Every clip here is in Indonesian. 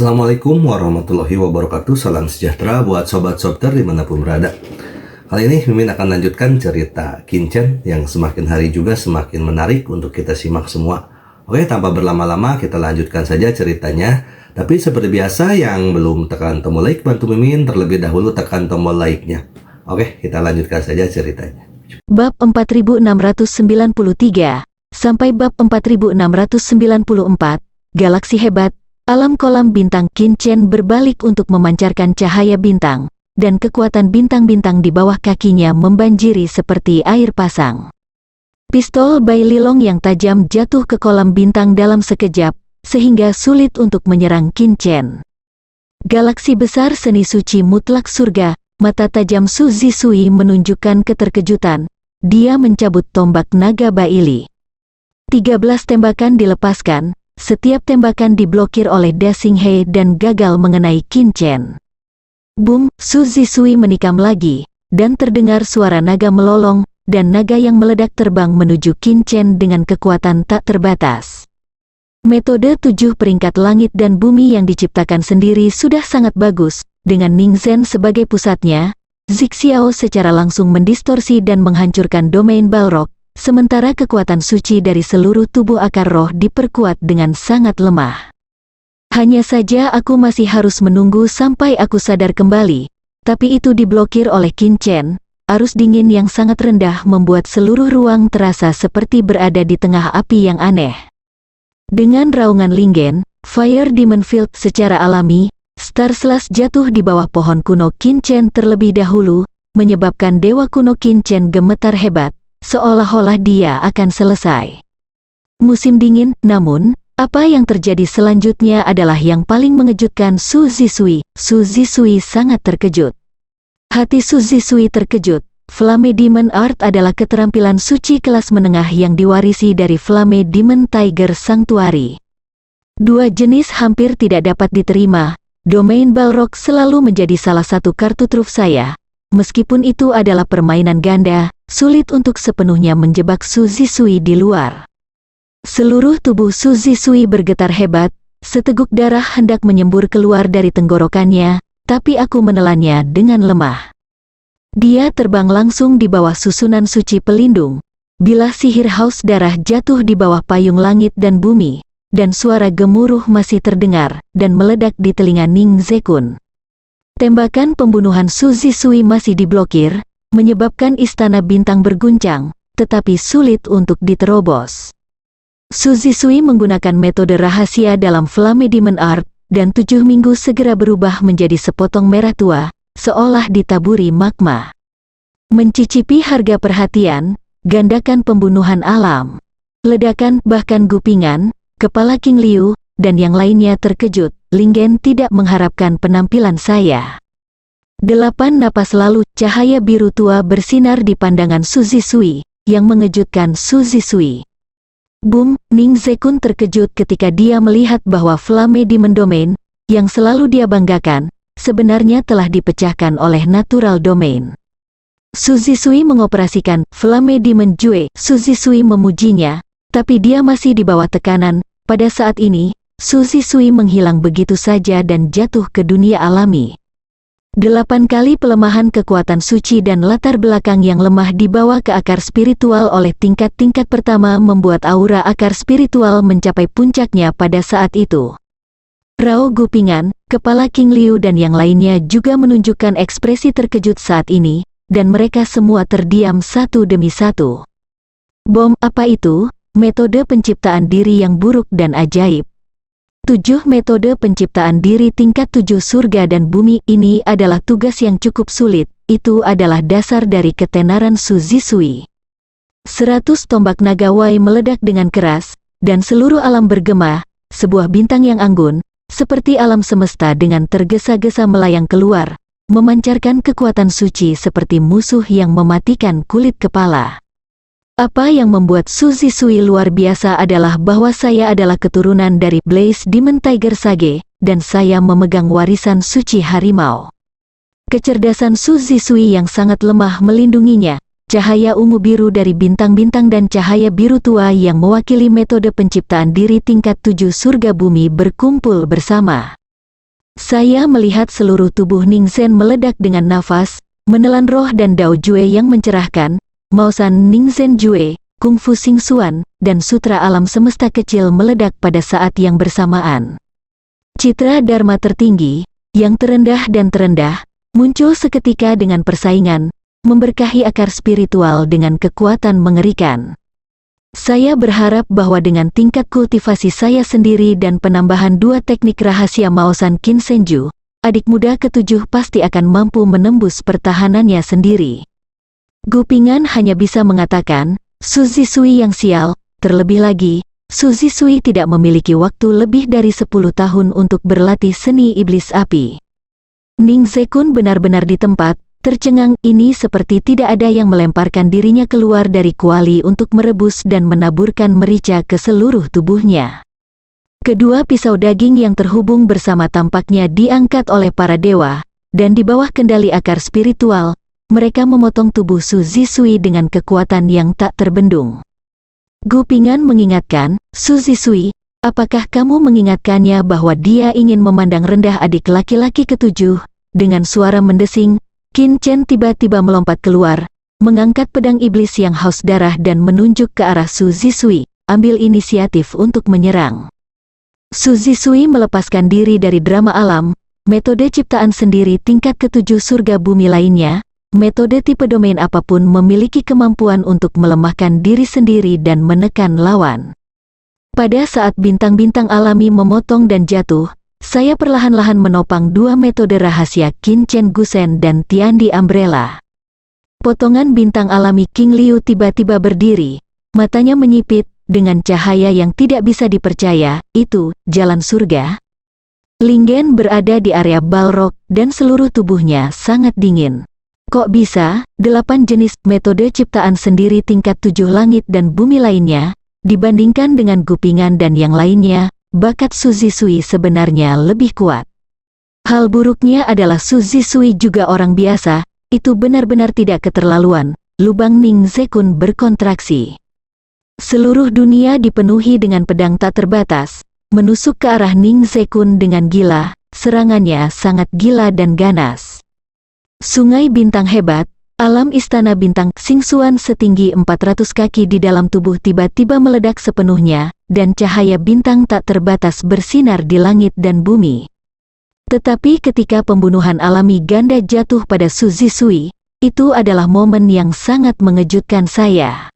Assalamualaikum warahmatullahi wabarakatuh. Salam sejahtera buat sobat Sobter dimanapun berada. Kali ini Mimin akan lanjutkan cerita Kincen yang semakin hari juga semakin menarik untuk kita simak semua. Oke, tanpa berlama-lama kita lanjutkan saja ceritanya. Tapi seperti biasa yang belum tekan tombol like, bantu Mimin terlebih dahulu tekan tombol like-nya. Oke, kita lanjutkan saja ceritanya. Bab 4693 sampai bab 4694, Galaksi Hebat. Alam kolam bintang Kincen berbalik untuk memancarkan cahaya bintang, dan kekuatan bintang-bintang di bawah kakinya membanjiri seperti air pasang. Pistol Bai Lilong yang tajam jatuh ke kolam bintang dalam sekejap, sehingga sulit untuk menyerang Kincen. Galaksi besar seni suci mutlak surga, mata tajam Su Zisui menunjukkan keterkejutan. Dia mencabut tombak naga Baili. 13 tembakan dilepaskan. Setiap tembakan diblokir oleh Da Xinghe dan gagal mengenai Kincen. Boom, Su Zisui menikam lagi, dan terdengar suara naga melolong, dan naga yang meledak terbang menuju Kincen dengan kekuatan tak terbatas. Metode 7 peringkat langit dan bumi yang diciptakan sendiri sudah sangat bagus, dengan Ning Zhen sebagai pusatnya. Zixiao secara langsung mendistorsi dan menghancurkan domain Balrog. Sementara kekuatan suci dari seluruh tubuh akar roh diperkuat dengan sangat lemah. Hanya saja aku masih harus menunggu sampai aku sadar kembali, tapi itu diblokir oleh Kincen. Arus dingin yang sangat rendah membuat seluruh ruang terasa seperti berada di tengah api yang aneh. Dengan raungan lingen, Fire Demon Field secara alami, Star Slash jatuh di bawah pohon kuno Kincen terlebih dahulu, menyebabkan Dewa kuno Kincen gemetar hebat. Seolah-olah dia akan selesai. Musim dingin, namun, apa yang terjadi selanjutnya adalah yang paling mengejutkan Su Zisui. Su Zisui sangat terkejut. Hati Su Zisui terkejut. Flame Demon Art adalah keterampilan suci kelas menengah yang diwarisi dari Flame Demon Tiger Sanctuary. Dua jenis hampir tidak dapat diterima. Domain Balrog selalu menjadi salah satu kartu truf saya. Meskipun itu adalah permainan ganda, sulit untuk sepenuhnya menjebak Su Zisui di luar. Seluruh tubuh Su Zisui bergetar hebat, seteguk darah hendak menyembur keluar dari tenggorokannya, tapi aku menelannya dengan lemah. Dia terbang langsung di bawah susunan suci pelindung. Bilah sihir haus darah jatuh di bawah payung langit dan bumi, dan suara gemuruh masih terdengar, dan meledak di telinga Ning Zekun. Tembakan pembunuhan Su Zisui masih diblokir, menyebabkan istana bintang berguncang, tetapi sulit untuk diterobos. Su Zisui menggunakan metode rahasia dalam Flame Demon Art, dan 7 minggu segera berubah menjadi sepotong merah tua, seolah ditaburi magma. Mencicipi harga perhatian, gandakan pembunuhan alam. Ledakan bahkan gupingan, kepala King Liu, dan yang lainnya terkejut. Lingen tidak mengharapkan penampilan saya. 8 napas lalu, cahaya biru tua bersinar di pandangan Su Zisui, yang mengejutkan Su Zisui. Boom, Ning Zekun terkejut ketika dia melihat bahwa Flame Demon Domain, yang selalu dia banggakan, sebenarnya telah dipecahkan oleh Natural Domain. Su Zisui mengoperasikan Flame Demon Jue. Su Zisui memujinya, tapi dia masih di bawah tekanan. Pada saat ini, Su Zisui menghilang begitu saja dan jatuh ke dunia alami. 8 kali pelemahan kekuatan suci dan latar belakang yang lemah dibawa ke akar spiritual oleh tingkat-tingkat pertama membuat aura akar spiritual mencapai puncaknya pada saat itu. Rao Gupingan, kepala King Liu dan yang lainnya juga menunjukkan ekspresi terkejut saat ini, dan mereka semua terdiam satu demi satu. Bom, apa itu? Metode penciptaan diri yang buruk dan ajaib. 7 metode penciptaan diri tingkat 7 surga dan bumi ini adalah tugas yang cukup sulit, itu adalah dasar dari ketenaran Su Zisui. 100 tombak naga Wai meledak dengan keras, dan seluruh alam bergema, sebuah bintang yang anggun, seperti alam semesta dengan tergesa-gesa melayang keluar, memancarkan kekuatan suci seperti musuh yang mematikan kulit kepala. Apa yang membuat Su Zisui luar biasa adalah bahwa saya adalah keturunan dari Blaze Demon Tiger Sage, dan saya memegang warisan suci harimau. Kecerdasan Su Zisui yang sangat lemah melindunginya, cahaya ungu biru dari bintang-bintang dan cahaya biru tua yang mewakili metode penciptaan diri tingkat 7 surga bumi berkumpul bersama. Saya melihat seluruh tubuh Ning Zhen meledak dengan nafas, menelan roh dan Dao Jue yang mencerahkan, Maosan Ning Zhen Jue, Kungfu Xing Xuan, dan Sutra Alam Semesta Kecil meledak pada saat yang bersamaan. Citra Dharma tertinggi, yang terendah dan terendah, muncul seketika dengan persaingan, memberkahi akar spiritual dengan kekuatan mengerikan. Saya berharap bahwa dengan tingkat kultivasi saya sendiri dan penambahan 2 teknik rahasia Maosan Qin Senju, adik muda ketujuh pasti akan mampu menembus pertahanannya sendiri. Gu Ping'an hanya bisa mengatakan, Su Zisui yang sial, terlebih lagi, Su Zisui tidak memiliki waktu lebih dari 10 tahun untuk berlatih seni iblis api. Ning Zekun benar-benar di tempat, tercengang, ini seperti tidak ada yang melemparkan dirinya keluar dari kuali untuk merebus dan menaburkan merica ke seluruh tubuhnya. Kedua pisau daging yang terhubung bersama tampaknya diangkat oleh para dewa, dan di bawah kendali akar spiritual, mereka memotong tubuh Su Zisui dengan kekuatan yang tak terbendung. Gu Ping'an mengingatkan, Su Zisui, apakah kamu mengingatkannya bahwa dia ingin memandang rendah adik laki-laki ketujuh? Dengan suara mendesing, Qin Chen tiba-tiba melompat keluar, mengangkat pedang iblis yang haus darah dan menunjuk ke arah Su Zisui, ambil inisiatif untuk menyerang. Su Zisui melepaskan diri dari drama alam, metode ciptaan sendiri tingkat ketujuh surga bumi lainnya, metode tipe domain apapun memiliki kemampuan untuk melemahkan diri sendiri dan menekan lawan. Pada saat bintang-bintang alami memotong dan jatuh, saya perlahan-lahan menopang 2 metode rahasia Qin Chen Gusen dan Tiandi Umbrella. Potongan bintang alami King Liu tiba-tiba berdiri, matanya menyipit, dengan cahaya yang tidak bisa dipercaya, itu, jalan surga? Lingen berada di area Balrog, dan seluruh tubuhnya sangat dingin. Kok bisa, 8 jenis metode ciptaan sendiri tingkat 7 langit dan bumi lainnya, dibandingkan dengan Gu Ping'an dan yang lainnya, bakat Su Zisui sebenarnya lebih kuat. Hal buruknya adalah Su Zisui juga orang biasa, itu benar-benar tidak keterlaluan. Lubang Ning Zekun berkontraksi. Seluruh dunia dipenuhi dengan pedang tak terbatas, menusuk ke arah Ning Zekun dengan gila, serangannya sangat gila dan ganas. Sungai bintang hebat, alam istana bintang Xing Xuan setinggi 400 kaki di dalam tubuh tiba-tiba meledak sepenuhnya, dan cahaya bintang tak terbatas bersinar di langit dan bumi. Tetapi ketika pembunuhan alami ganda jatuh pada Su Zisui, itu adalah momen yang sangat mengejutkan saya.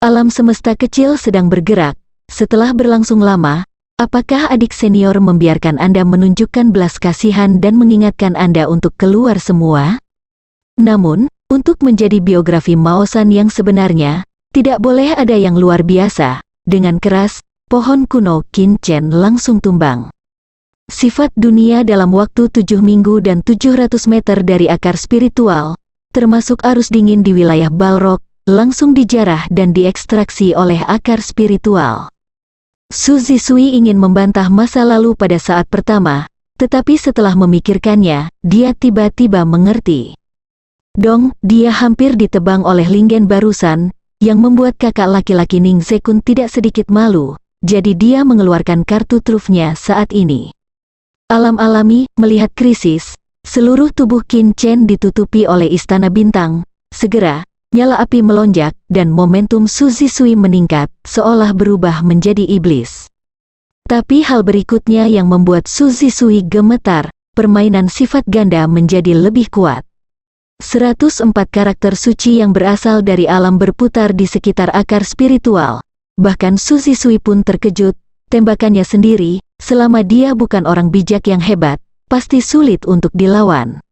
Alam semesta kecil sedang bergerak, setelah berlangsung lama, apakah adik senior membiarkan Anda menunjukkan belas kasihan dan mengingatkan Anda untuk keluar semua? Namun, untuk menjadi biografi Maosan yang sebenarnya, tidak boleh ada yang luar biasa. Dengan keras, pohon kuno Qin Chen langsung tumbang. Sifat dunia dalam waktu 7 minggu dan 700 meter dari akar spiritual, termasuk arus dingin di wilayah Balrog, langsung dijarah dan diekstraksi oleh akar spiritual. Su Zisui ingin membantah masa lalu pada saat pertama, tetapi setelah memikirkannya, dia tiba-tiba mengerti. Dong, dia hampir ditebang oleh Lingen barusan, yang membuat kakak laki-laki Ning Zekun tidak sedikit malu, jadi dia mengeluarkan kartu trufnya saat ini. Alam alami, melihat krisis, seluruh tubuh Qin Chen ditutupi oleh istana bintang, segera, nyala api melonjak, dan momentum Su Zisui meningkat, seolah berubah menjadi iblis. Tapi hal berikutnya yang membuat Su Zisui gemetar, permainan sifat ganda menjadi lebih kuat. 104 karakter suci yang berasal dari alam berputar di sekitar akar spiritual. Bahkan Su Zisui pun terkejut, tembakannya sendiri, selama dia bukan orang bijak yang hebat, pasti sulit untuk dilawan.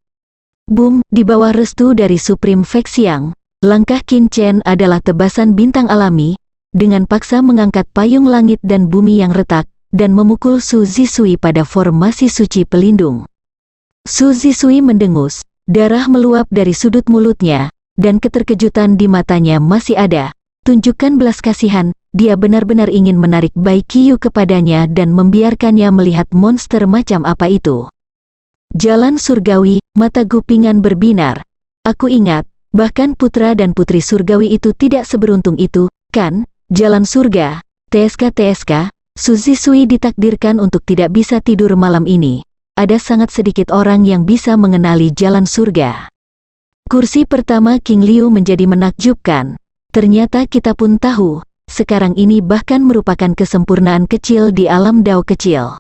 Boom, di bawah restu dari Supreme Fexiang, langkah Qin Chen adalah tebasan bintang alami, dengan paksa mengangkat payung langit dan bumi yang retak, dan memukul Su Zisui pada formasi suci pelindung. Su Zisui mendengus, darah meluap dari sudut mulutnya, dan keterkejutan di matanya masih ada. Tunjukkan belas kasihan, dia benar-benar ingin menarik Bai Qiu kepadanya dan membiarkannya melihat monster macam apa itu. Jalan surgawi, mata Gu Ping'an berbinar. Aku ingat, bahkan putra dan putri surgawi itu tidak seberuntung itu, kan? Jalan surga, TSK. Su Zisui ditakdirkan untuk tidak bisa tidur malam ini. ada sangat sedikit orang yang bisa mengenali jalan surga. Kursi pertama King Liu menjadi menakjubkan. Ternyata kita pun tahu, sekarang ini bahkan merupakan kesempurnaan kecil di alam Dao kecil.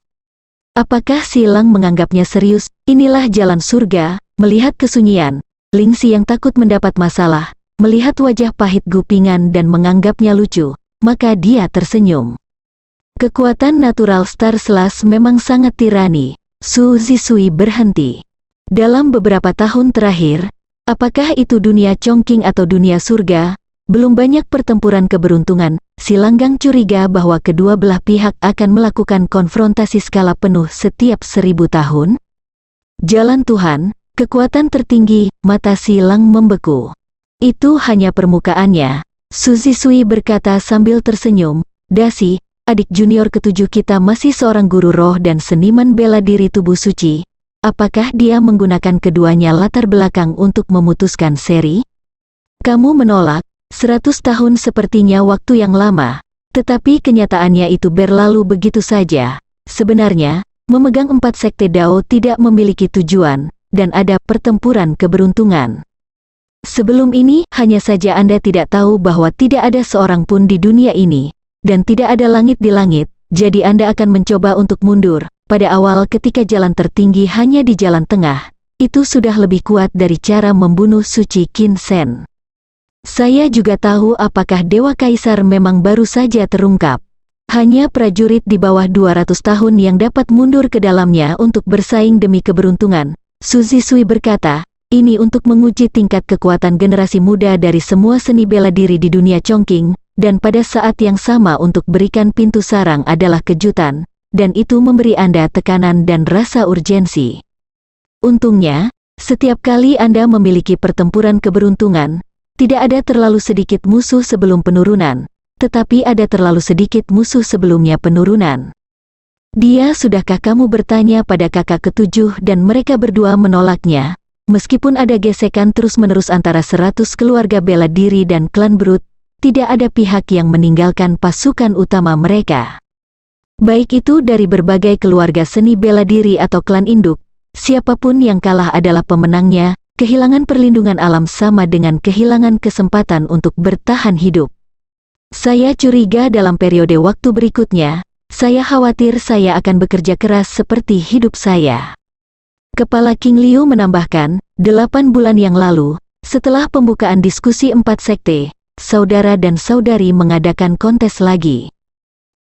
Apakah Silang menganggapnya serius? Inilah jalan surga. Melihat kesunyian, Lingxi yang takut mendapat masalah, melihat wajah pahit Gupingan dan menganggapnya lucu, maka dia tersenyum. Kekuatan natural Star Slash memang sangat tirani. Su Zisui berhenti. Dalam beberapa tahun terakhir, apakah itu dunia Chongqing atau dunia surga, belum banyak pertempuran keberuntungan. Si Langgang curiga bahwa kedua belah pihak akan melakukan konfrontasi skala penuh setiap 1000 tahun. Jalan Tuhan, kekuatan tertinggi, mata Si Lang membeku. Itu hanya permukaannya, Su Zisui berkata sambil tersenyum. Dasi, adik junior ketujuh kita masih seorang guru roh dan seniman bela diri tubuh suci. Apakah dia menggunakan keduanya latar belakang untuk memutuskan seri? Kamu menolak. 100 tahun sepertinya waktu yang lama, tetapi kenyataannya itu berlalu begitu saja. Sebenarnya, memegang 4 sekte Dao tidak memiliki tujuan, dan ada pertempuran keberuntungan. Sebelum ini, hanya saja Anda tidak tahu bahwa tidak ada seorang pun di dunia ini, dan tidak ada langit di langit, jadi Anda akan mencoba untuk mundur. Pada awal ketika jalan tertinggi hanya di jalan tengah, itu sudah lebih kuat dari cara membunuh Suci Qin Shen. Saya juga tahu apakah Dewa Kaisar memang baru saja terungkap. Hanya prajurit di bawah 200 tahun yang dapat mundur ke dalamnya untuk bersaing demi keberuntungan. Su Zisui berkata, ini untuk menguji tingkat kekuatan generasi muda dari semua seni bela diri di dunia Chongqing, dan pada saat yang sama untuk berikan pintu sarang adalah kejutan, dan itu memberi Anda tekanan dan rasa urgensi. Untungnya, setiap kali Anda memiliki pertempuran keberuntungan, tidak ada terlalu sedikit musuh sebelum penurunan, tetapi ada terlalu sedikit musuh sebelumnya penurunan. Dia sudahkah kamu bertanya pada kakak ketujuh dan mereka berdua menolaknya, meskipun ada gesekan terus-menerus antara 100 keluarga bela diri dan klan Brut, tidak ada pihak yang meninggalkan pasukan utama mereka. Baik itu dari berbagai keluarga seni bela diri atau klan induk, siapapun yang kalah adalah pemenangnya. Kehilangan perlindungan alam sama dengan kehilangan kesempatan untuk bertahan hidup. Saya curiga dalam periode waktu berikutnya, saya khawatir saya akan bekerja keras seperti hidup saya. Kepala King Liu menambahkan, 8 bulan yang lalu, setelah pembukaan diskusi 4 sekte, saudara dan saudari mengadakan kontes lagi.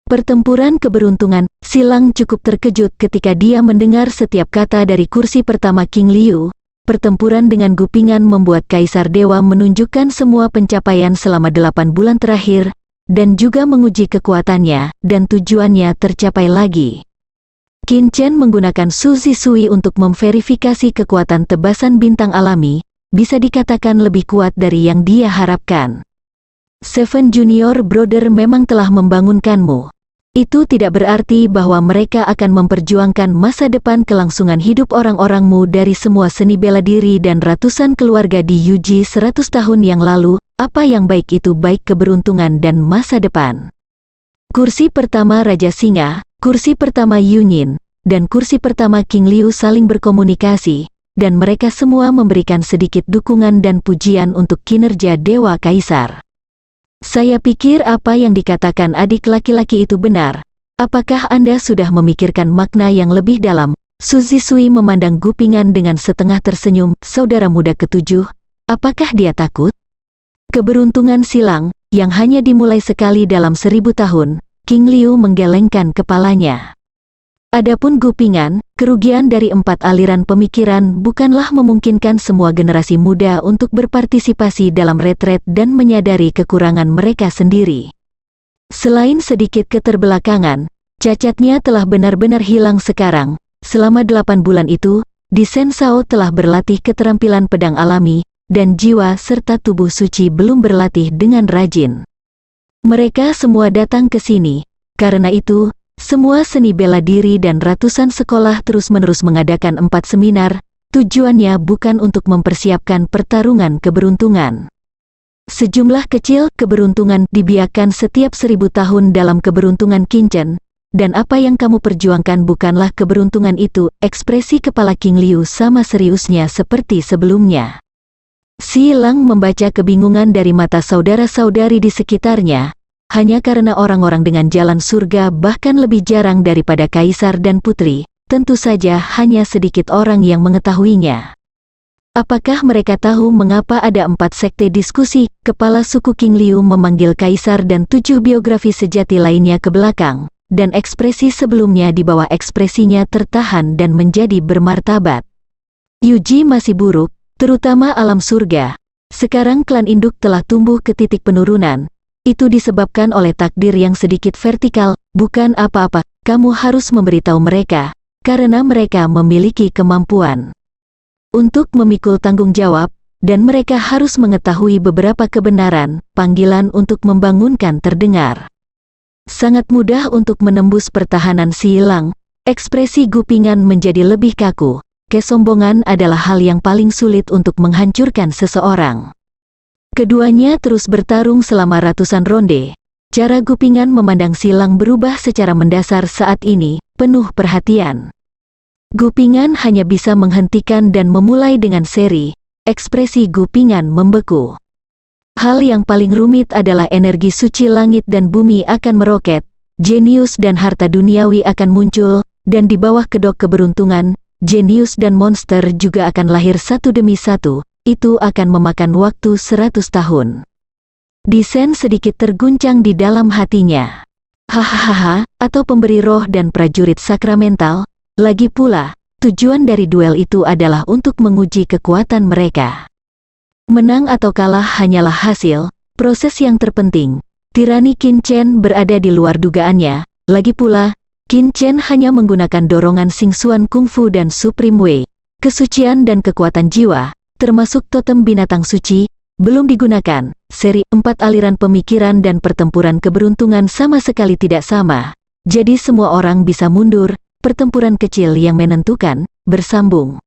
Pertempuran keberuntungan. Silang cukup terkejut ketika dia mendengar setiap kata dari kursi pertama King Liu. Pertempuran dengan Gupingan membuat Kaisar Dewa menunjukkan semua pencapaian selama 8 bulan terakhir, dan juga menguji kekuatannya, dan tujuannya tercapai lagi. Qin Chen menggunakan Su Zisui untuk memverifikasi kekuatan tebasan bintang alami, bisa dikatakan lebih kuat dari yang dia harapkan. Seven Junior Brother memang telah membangunkanmu. Itu tidak berarti bahwa mereka akan memperjuangkan masa depan kelangsungan hidup orang-orangmu dari semua seni bela diri dan ratusan keluarga di Yuji 100 tahun yang lalu, apa yang baik itu baik keberuntungan dan masa depan. Kursi pertama Raja Singa, kursi pertama Yunyin, dan kursi pertama King Liu saling berkomunikasi, dan mereka semua memberikan sedikit dukungan dan pujian untuk kinerja Dewa Kaisar. Saya pikir apa yang dikatakan adik laki-laki itu benar. Apakah Anda sudah memikirkan makna yang lebih dalam? Su Zisui memandang Gupingan dengan setengah tersenyum. Saudara muda ketujuh, apakah dia takut? Keberuntungan silang, yang hanya dimulai sekali dalam 1000 tahun, King Liu menggelengkan kepalanya. Adapun Gupingan, kerugian dari 4 aliran pemikiran bukanlah memungkinkan semua generasi muda untuk berpartisipasi dalam retret dan menyadari kekurangan mereka sendiri. Selain sedikit keterbelakangan, cacatnya telah benar-benar hilang sekarang. Selama 8 bulan itu, Di Sen Sao telah berlatih keterampilan pedang alami, dan jiwa serta tubuh suci belum berlatih dengan rajin. Mereka semua datang ke sini, karena itu, semua seni bela diri dan ratusan sekolah terus-menerus mengadakan 4 seminar, tujuannya bukan untuk mempersiapkan pertarungan keberuntungan. Sejumlah kecil keberuntungan dibiarkan setiap 1000 tahun dalam keberuntungan Qin Chen, dan apa yang kamu perjuangkan bukanlah keberuntungan itu. Ekspresi kepala King Liu sama seriusnya seperti sebelumnya. Si Lang membaca kebingungan dari mata saudara-saudari di sekitarnya, hanya karena orang-orang dengan jalan surga bahkan lebih jarang daripada kaisar dan putri, tentu saja hanya sedikit orang yang mengetahuinya. Apakah mereka tahu mengapa ada 4 sekte diskusi? Kepala suku King Liu memanggil kaisar dan 7 biografi sejati lainnya ke belakang, dan ekspresi sebelumnya di bawah ekspresinya tertahan dan menjadi bermartabat. Yuji masih buruk, terutama alam surga. Sekarang klan induk telah tumbuh ke titik penurunan. Itu disebabkan oleh takdir yang sedikit vertikal, bukan apa-apa. Kamu harus memberitahu mereka, karena mereka memiliki kemampuan untuk memikul tanggung jawab, dan mereka harus mengetahui beberapa kebenaran. Panggilan untuk membangunkan terdengar. Sangat mudah untuk menembus pertahanan Si Lang. Ekspresi Gupingan menjadi lebih kaku. Kesombongan adalah hal yang paling sulit untuk menghancurkan seseorang. Keduanya terus bertarung selama ratusan ronde. Cara Gupingan memandang Si Lang berubah secara mendasar saat ini, penuh perhatian. Gupingan hanya bisa menghentikan dan memulai dengan seri. Ekspresi Gupingan membeku. Hal yang paling rumit adalah energi suci langit dan bumi akan meroket, jenius dan harta duniawi akan muncul, dan di bawah kedok keberuntungan, jenius dan monster juga akan lahir satu demi satu. Itu akan memakan waktu 100 tahun. Disen sedikit terguncang di dalam hatinya. Hahaha, atau pemberi roh dan prajurit sakramental. Lagi pula, tujuan dari duel itu adalah untuk menguji kekuatan mereka. Menang atau kalah hanyalah hasil, proses yang terpenting. Tirani Qin Chen berada di luar dugaannya. Lagi pula, Qin Chen hanya menggunakan dorongan Xingxuan Kungfu dan Supreme Wei. Kesucian dan kekuatan jiwa, termasuk totem binatang suci, belum digunakan. Seri 4 aliran pemikiran dan pertempuran keberuntungan sama sekali tidak sama. Jadi semua orang bisa mundur. Pertempuran kecil yang menentukan, bersambung.